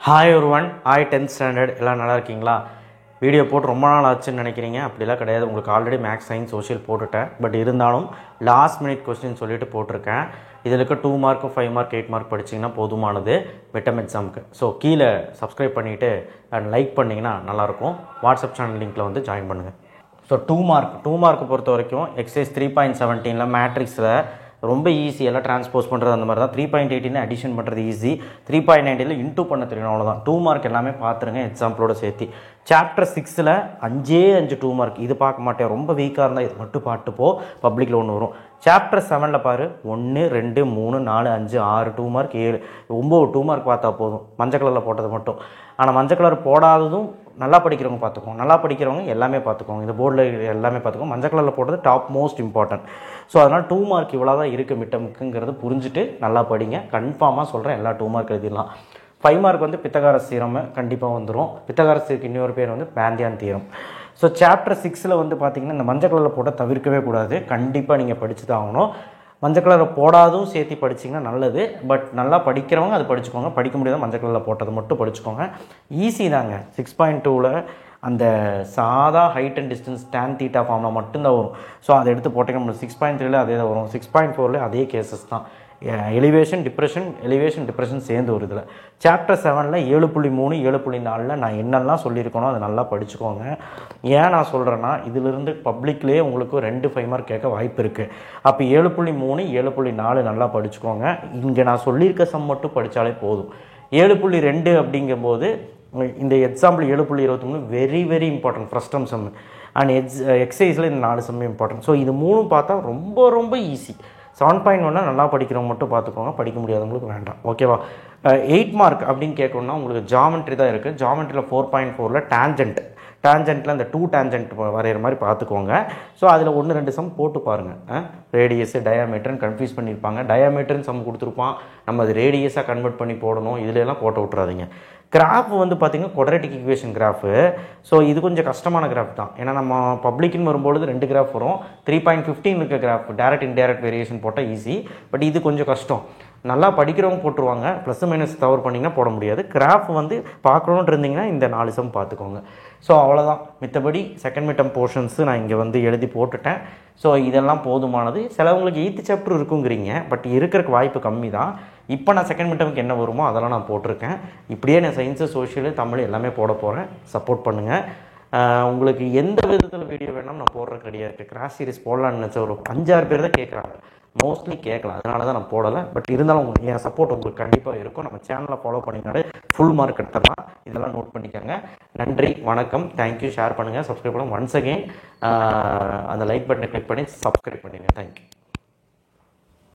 Hi ஒருவன் hi 10th standard எல்லாம் நல்லா இருக்கீங்களா? வீடியோ போட்டு ரொம்ப நாள் ஆச்சுன்னு நினைக்கிறீங்க. அப்படிலாம் கிடையாது. உங்களுக்கு ஆல்ரெடி மேக்ஸ் சயின்ஸ் சோஷியல் போட்டுட்டேன். பட் இருந்தாலும் லாஸ்ட் மினிட் கொஸ்டின் சொல்லிட்டு போட்டிருக்கேன். இதில் இருக்க 2 மார்க் 5 மார்க் 8 மார்க் படிச்சிங்கன்னா போதுமானது மிட்டம் எக்ஸாமுக்கு. ஸோ கீழே சப்ஸ்கிரைப் பண்ணிவிட்டு அண்ட் லைக் பண்ணிங்கன்னா நல்லாயிருக்கும். வாட்ஸ்அப் சேனல் லிங்க்கில் வந்து ஜாயின் பண்ணுங்கள். ஸோ 2 மார்க் பொறுத்த வரைக்கும் எக்ஸசைஸ் 3.17 மேட்ரிக்ஸில் ரொம்ப ஈஸி. எல்லாம் டிரான்ஸ்போஸ் பண்ணுறது அந்த மாதிரி தான். 3.18 அடிஷன் பண்ணுறது ஈஸி. 3.90 இன்டூ பண்ண தெரியணும், அவ்வளோதான். 2 மார்க் எல்லாமே பார்த்துருங்க எக்ஸாம்பிளோட சேர்த்து. சாப்டர் 6ல் 5 2 மார்க். இது பார்க்க மாட்டேன், ரொம்ப வீக்காக இருந்தால் இது மட்டும் பாட்டுப்போ, பப்ளிக்கில் ஒன்று வரும். சாப்டர் 7ல் பாரு 1 2 3 4 5 6 2 மார்க் 7 9 2 மார்க் பார்த்தா போதும், மஞ்சள் கலரில் போட்டது மட்டும். ஆனால் மஞ்சள் கலர் போடாததும் நல்லா படிக்கிறவங்க பார்த்துக்கோங்க. நல்லா படிக்கிறவங்க எல்லாமே பார்த்துக்கோங்க. இந்த போர்டில் எல்லாமே பார்த்துக்கோங்க. மஞ்சள் கலரில் போட்டது டாப் மோஸ்ட் இம்பார்ட்டன்ட். ஸோ அதனால் 2 மார்க் இவ்வளோ தான் இருக்குது மிட்டமுக்குங்கிறது புரிஞ்சுட்டு நல்லா படிங்க. கன்ஃபார்மாக சொல்கிறேன், எல்லா 2 மார்க் எழுதிடலாம். 5 மார்க் வந்து பித்தகாரஸ் தியரம் கண்டிப்பாக வந்துடும். பித்தகாரஸ் தியரத்துக்கு இன்னொரு பேர் வந்து பாந்தியான் தியரம். ஸோ சாப்டர் 6ல் வந்து பார்த்திங்கன்னா இந்த மஞ்சள் கலரில் போட்டால் தவிர்க்கவே கூடாது. கண்டிப்பாக நீங்கள் படித்து தான் ஆகணும். மஞ்சள் கலரில் போடாதும் சேர்த்து படிச்சிங்கன்னா நல்லது. பட் நல்லா படிக்கிறவங்க அது படிச்சுக்கோங்க. படிக்க முடியாத மஞ்சள் கலரில் போட்டது மட்டும் படிச்சுக்கோங்க. ஈஸி தாங்க. 6.2ல் அந்த சாதா height and distance tan theta ஃபார்மில் மட்டும்தான் வரும். ஸோ அதை எடுத்து போட்டிங்கன்னா 6.3ல் அதே தான் வரும். 6.4ல் அதே கேசஸ் தான். எலிவேஷன் டிப்ரெஷன் சேர்ந்து ஒரு இதில். சாப்டர் 7ல் 7.3 7.4ல் நான் என்னெல்லாம் சொல்லியிருக்கணும் அதை நல்லா படிச்சுக்கோங்க. ஏன் நான் சொல்கிறேன்னா, இதிலிருந்து பப்ளிக்லேயே உங்களுக்கு 2 5 மார்க் கேட்க வாய்ப்பு இருக்குது. அப்போ 7.3 7.4 நல்லா படிச்சுக்கோங்க. இங்கே நான் சொல்லியிருக்க சம் மட்டும் படித்தாலே போதும். 7.2 அப்படிங்கும்போது இந்த example 7.23 very very important first term sum. And எக்ஸசைஸில் இந்த 4 சம் இம்பார்ட்டன்ட். ஸோ இது 3 பார்த்தா ரொம்ப ரொம்ப ஈஸி. 7.1 நல்லா படிக்கிறவங்க மட்டும் பார்த்துக்கோங்க, படிக்க முடியாதவங்களுக்கு வேண்டாம். ஓகேவா? 8 மார்க் அப்படின்னு கேட்கணுன்னா உங்களுக்கு ஜாமெண்ட்ரி தான் இருக்குது. ஜாமெண்ட்ரியில் 4.4ல் டேஞ்சென்ட்டில் அந்த 2 டேஞ்சென்ட் வரைகிற மாதிரி பார்த்துக்கோங்க. ஸோ அதில் 1 2 சம் போட்டு பாருங்கள். ரேடியஸு டயாமீட்டர்னு கன்ஃபியூஸ் பண்ணியிருப்பாங்க. டயாமீட்டர்னு சம் கொடுத்துருப்பான், நம்ம அது ரேடியஸாக கன்வெர்ட் பண்ணி போடணும். இதிலெல்லாம் போட்டு விட்றாதீங்க. கிராஃப் வந்து பார்த்திங்கன்னா குவாட்ரேட்டிக் ஈக்குவேஷன் கிராஃபு. ஸோ இது கொஞ்சம் கஷ்டமான கிராஃப் தான். ஏன்னா நம்ம பப்ளிக்னு வரும்பொழுது 2 கிராஃப் வரும். 3.15 இருக்க கிராஃப் டைரக்ட் இன்டைரக்ட் வேரியேஷன் போட்டால் ஈஸி. பட் இது கொஞ்சம் கஷ்டம். நல்லா படிக்கிறவங்க போட்டுருவாங்க. ப்ளஸ் மைனஸ் தவறு பண்ணிங்கன்னா போட முடியாது. கிராஃப் வந்து பார்க்கணுன்னு இருந்தீங்கன்னா இந்த 4 சம் பார்த்துக்கோங்க. ஸோ அவ்வளோதான். மித்தபடி செகண்ட் மிட்டம் போர்ஷன்ஸு நான் இங்கே வந்து எழுதி போட்டுட்டேன். ஸோ இதெல்லாம் போதுமானது. சிலவங்களுக்கு 8th சாப்டர் இருக்குங்கிறீங்க, பட் இருக்கிறதுக்கு வாய்ப்பு கம்மி தான். இப்போ நான் செகண்ட் மிட்டமுக்கு என்ன வருமோ அதெல்லாம் நான் போட்டிருக்கேன். இப்படியே நான் சயின்ஸு சோஷியலு தமிழ் எல்லாமே போட போகிறேன். சப்போர்ட் பண்ணுங்கள். உங்களுக்கு எந்த விதத்தில் வீடியோ வேணாலும் நான் போடுற கிடையாது. கிராஸ் சீரிஸ் போடலான்னு நினச்ச ஒரு 5-6 பேர் தான் கேட்குறாங்க. மோஸ்ட்லி கேட்கலாம், அதனால தான் நான் போடலை. பட் இருந்தாலும் உங்களுக்கு என் சப்போர்ட் உங்களுக்கு கண்டிப்பாக இருக்கும். நம்ம சேனலை ஃபாலோ பண்ணிங்கனாலே ஃபுல் மார்க் எடுத்துடலாம். இதெல்லாம் நோட் பண்ணிக்கோங்க. நன்றி, வணக்கம், தேங்க்யூ. ஷேர் பண்ணுங்கள், சப்ஸ்கிரைப் பண்ணுங்கள். ஒன்ஸ் அகெயின் அந்த லைக் பட்டனை கிளிக் பண்ணி சப்ஸ்கிரைப் பண்ணிடுங்க. தேங்க்யூ.